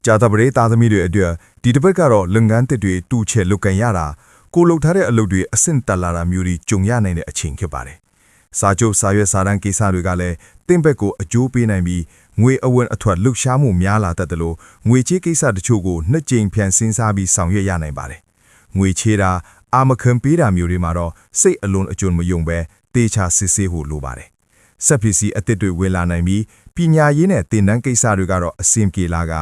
ကြာသပတေးသားသမီးတွေအတွက်ဒီတစ်ပတ်ကတော့လုပ်ငန်းတစ်တွေတူချဲလုပ်ကန်ရတာကိုလှုပ်ထားတဲ့အလုပ်တွေအဆင့်တက်လာတာမျိုးတွေကြုံရနိုင်တဲ့အချိန်ဖြစ်ပါတယ်။စာချုပ်စာရွက်စာတမ်းကိစ္စတွေကလည်းတင့်ဘက်ကိုအကျိုးပေးနိုင်ပြီးငွေအဝင်အထွက်လှုပ်ရှားမှုများလာတတ်တယ်လို့ငွေချေးကိစ္စတချို့ကိုနှစ်ကြိမ်ဖြန်စင်းစားပြီးဆောင်ရွက်ရနိုင်ပါတယ်။ငွေချေးတာအာမခံပေးတာမျိုးတွေမှာတော့စိတ်အလွန်အကျွံမယုံပဲတေချာစစ်ဆေးဖို့လိုပါတယ်။စက်ပစ္စည်းအသစ်တွေဝင်လာနိုင်ပြီးပညာရေးနဲ့သင်တန်းကိစ္စတွေကတော့အဆင်ပြေလာက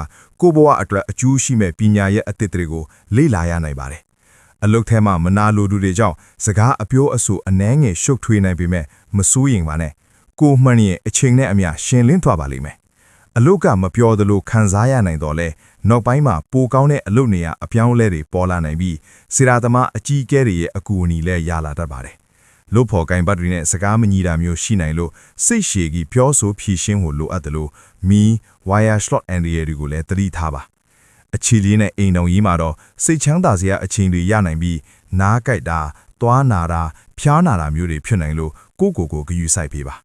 ကိုဘဝအတွက်အကျိုးရှိမဲ့ပညာရဲ့အသစ်တွေကိုလေ့လာရနိုင်ပါတယ်။အလုတ်ထဲမှာမနာလိုသူတွေကြောင့်စကားအပြောအဆိုအနှဲငယ်ရှုပ်ထွေးနိုင်ပေမဲ့မစိုးရင်ပါနဲ့ကိုမှန်ရင်အချိန်နဲ့အမျှရှင်လင်းသွားပါလိမ့်မယ်။အလုတ်ကမပြောသလိုခံစားရနိုင်တော့လဲနောက်ပိုင်းမှာပိုကောင်းတဲ့အလုတ်နေရအပြောင်းအလဲတွေပေါ်လာနိုင်ပြီးစေရာသမားအကြီးအကဲတွေရဲ့အကူအညီလည်းရလာတတ်ပါတယ်။လို့ဖော်ကိုင်ပတ်တွေနဲ့စကားမညီတာမျိုးရှိနိုင်လို့စိတ်ရှည်ကြီးပြောဆိုဖြည့်ရှင်းဖို့လိုအပ်တယ်လို့မီ wire slot and တွေကိုလည်းသတိထားပါအချီလေးနဲ့အိမ်တော်ကြီးမှာတော့စိတ်ချမ်းသာစရာအချိန်တွေရနိုင်ပြီးနားကြိုက်တာသွားနာတာဖျားနာတာမျိုးတွေဖြစ်နိုင်လို့ကိုဂယူစိုက်ပေးပါ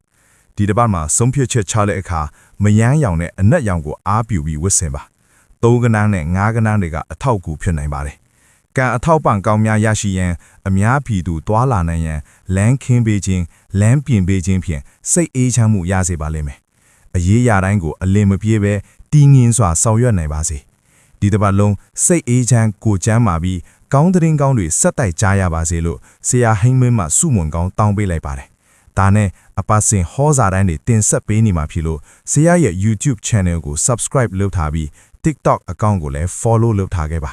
ဒီတစ်ပတ်မှာဆုံးဖြတ်ချက်ချတဲ့အခါမယမ်းရောင်နဲ့အနက်ရောင်ကိုအားပြူပြီးဝတ်ဆင်ပါသုံးကနန်းနဲ့ငါးကနန်းတွေကအထောက်အကူဖြစ်နိုင်ပါတယ်ကံအထောက်ပံ့ကောင်းများရရှိရန်အများပြည်သူတွာလာနိုင်ရန်လမ်းခင်းပေးခြင်းလမ်းပြင်ပေးခြင်းဖြင့်စိတ်အေးချမ်းမှုရစေပါလိမ့်မယ်အရေးရတိုင်းကိုအလင်းမပြေးပဲတည်ငြင်းစွာဆောင်ရွက်နိုင်ပါစေဒီတစ်ပတ်လုံးစိတ်အေးချမ်းကိုချမ်းမာပြီးကောင်းတဲ့ကောင်းတွေဆက်တိုက်ကြားရပါစေလို့ဆရာဟိန်းမင်းမှစုမွန်ကောင်းတောင်းပေးလိုက်ပါတယ်ဒါနဲ့အပတ်စဉ်ဟောစာတိုင်းတွေတင်ဆက်ပေးနေမှာဖြစ်လို့ဆရာရဲ့ YouTube Channel ကို Subscribe လုပ်ထားပြီး TikTok account ကိုလည်း Follow လုပ်ထားခဲ့ပါ